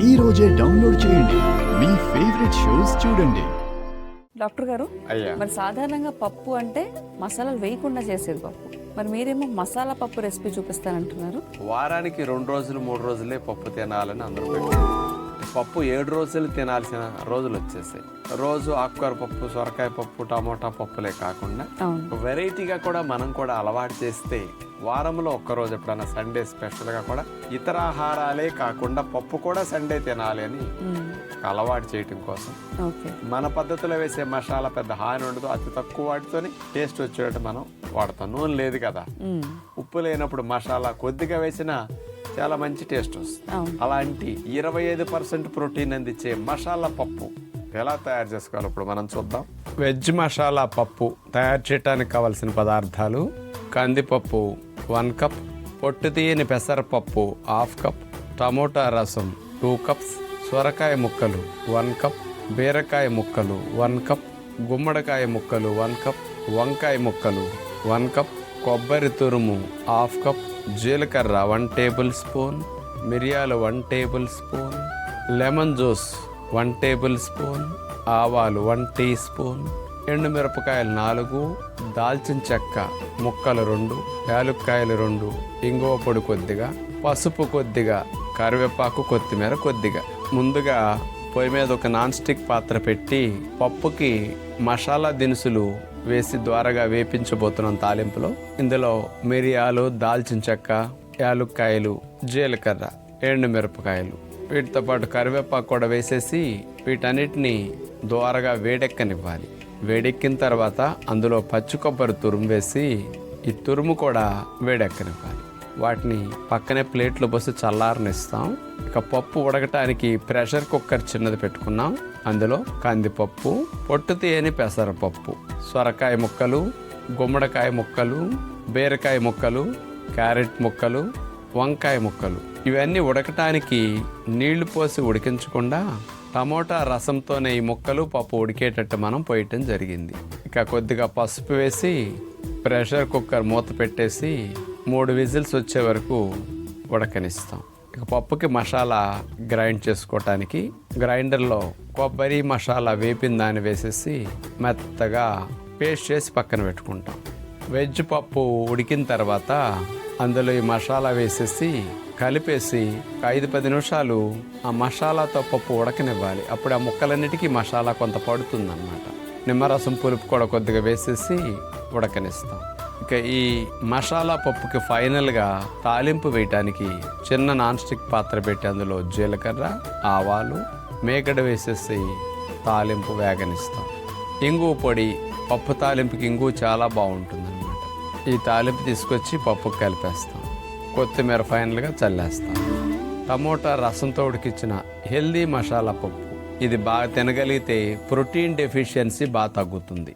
ఈ రోజే డౌన్లోడ్ చేయండి, మీ ఫేవరెట్ షోస్ చూడండి. డాక్టర్ గారు, అయ్యా, మరి సాధారణంగా పప్పు అంటే మసాలాలు వేయకుండా చేసేది పప్పు. మరి మీరేమో మసాలా పప్పు రెసిపీ చూపిస్తానంటున్నారు. వారానికి 2 రోజులు 3 రోజులే పప్పు తినాలని అందరూ పెట్టారు. పప్పు 7 రోజులు తినాల్సిన రోజులు వచ్చేసాయి. రోజు ఆకుకూర పప్పు, సొరకాయ పప్పు, టమోటా పప్పులే కాకుండా వెరైటీగా కూడా మనం కూడా అలవాటు చేస్తే వారంలో ఒక్కరోజు ఎప్పుడైనా సండే స్పెషల్గా కూడా ఇతర ఆహారాలే కాకుండా పప్పు కూడా సండే తినాలి అని అలవాటు చేయటం కోసం మన పద్ధతిలో వేసే మసాలా పెద్ద హాని ఉండదు, అతి తక్కువ వాటితోనే టేస్ట్ వచ్చేటట్టు మనం వాడతాం. నూనె లేదు కదా, ఉప్పు లేనప్పుడు మసాలా కొద్దిగా వేసినా చాలా మంచి టేస్ట్ వస్తుంది. అలాంటి 25% ప్రోటీన్ అందించే మసాలా పప్పు ఎలా తయారు చేసుకోవాలి ఇప్పుడు మనం చూద్దాం. వెజ్ మసాలా పప్పు తయారు చేయడానికి కావలసిన పదార్థాలు: కందిపప్పు 1 కప్, పొట్టు తీయని పెసరపప్పు 1/2 కప్, టమోటా రసం 2 కప్స్, సొరకాయ ముక్కలు 1 కప్, బీరకాయ ముక్కలు 1 కప్, గుమ్మడికాయ ముక్కలు 1 కప్, వంకాయ ముక్కలు 1 కప్, కొబ్బరి తురుము 1/2 కప్, జీలకర్ర 1 టేబుల్ స్పూన్, మిరియాలు 1 table spoon, lemon juice 1 table spoon, ఆవాలు 1 టీ స్పూన్, ఎండుమిరపకాయలు 4, దాల్చిన చెక్క ముక్కలు 2, యాలుక్కాయలు 2, ఇంగువ పొడి కొద్దిగా, పసుపు కొద్దిగా, కరివేపాకు, కొత్తిమీర కొద్దిగా. ముందుగా పొయ్యి మీద ఒక నాన్ స్టిక్ పాత్ర పెట్టి పప్పుకి మసాలా దినుసులు వేసి ద్వారగా వేపించబోతున్నాం. తాలింపులో ఇందులో మిరియాలు, దాల్చిన చెక్క, యాలుక్కాయలు, జీలకర్ర, ఎండుమిరపకాయలు, వీటితో పాటు కరివేపాకు కూడా వేసేసి వీటన్నిటిని ద్వారగా వేడెక్కనివ్వాలి. వేడెక్కిన తర్వాత అందులో పచ్చి కొబ్బరి తురుము వేసి ఈ తురుము కూడా వేడెక్కనివ్వాలి. వాటిని పక్కనే ప్లేట్లో పోసి చల్లారనిస్తాం. ఇక పప్పు ఉడకటానికి ప్రెషర్ కుక్కర్ చిన్నది పెట్టుకున్నాం. అందులో కందిపప్పు, పొట్టు తీయని పెసరపప్పు, సొరకాయ ముక్కలు, గుమ్మడికాయ ముక్కలు, బీరకాయ ముక్కలు, క్యారెట్ ముక్కలు, వంకాయ ముక్కలు ఇవన్నీ ఉడకటానికి నీళ్లు పోసి ఉడికించకుండా టమోటా రసంతోనే ఈ ముక్కలు పప్పు ఉడికేటట్టు మనం పోయటం జరిగింది. ఇక కొద్దిగా పసుపు వేసి ప్రెషర్ కుక్కర్ మూత పెట్టేసి 3 విజిల్స్ వచ్చే వరకు ఉడకనిస్తాం. ఇక పప్పుకి మసాలా గ్రైండ్ చేసుకోవటానికి గ్రైండర్లో కొబ్బరి మసాలా వేపిన దాన్ని వేసేసి మెత్తగా పేస్ట్ చేసి పక్కన పెట్టుకుంటాం. వెజ్ పప్పు ఉడికిన తర్వాత అందులో ఈ మసాలా వేసేసి కలిపేసి 5-10 నిమిషాలు ఆ మసాలాతో పప్పు ఉడకనివ్వాలి. అప్పుడు ఆ ముక్కలన్నిటికీ మసాలా కొంత పడుతుందన్నమాట. నిమ్మరసం, పులుపు కూడా కొద్దిగా వేసేసి ఉడకనిస్తాం. ఇక ఈ మసాలా పప్పుకి ఫైనల్గా తాలింపు వేయటానికి చిన్న నాన్ స్టిక్ పాత్ర పెట్టి అందులో జీలకర్ర, ఆవాలు, మేగడ వేసేసి తాలింపు వేగనిస్తాం. ఇంగువ పొడి, పప్పు తాలింపుకి ఇంగువ చాలా బాగుంటుందన్నమాట. ఈ తాలింపు తీసుకొచ్చి పప్పుకు కలిపేస్తాం. కొత్తిమీర ఫైనల్గా చల్లేస్తాం. టమోటా రసంతో ఉడికించిన హెల్దీ మసాలా పప్పు. ఇది బాగా తినగలిగితే ప్రోటీన్ డెఫిషియన్సీ బాగా తగ్గుతుంది.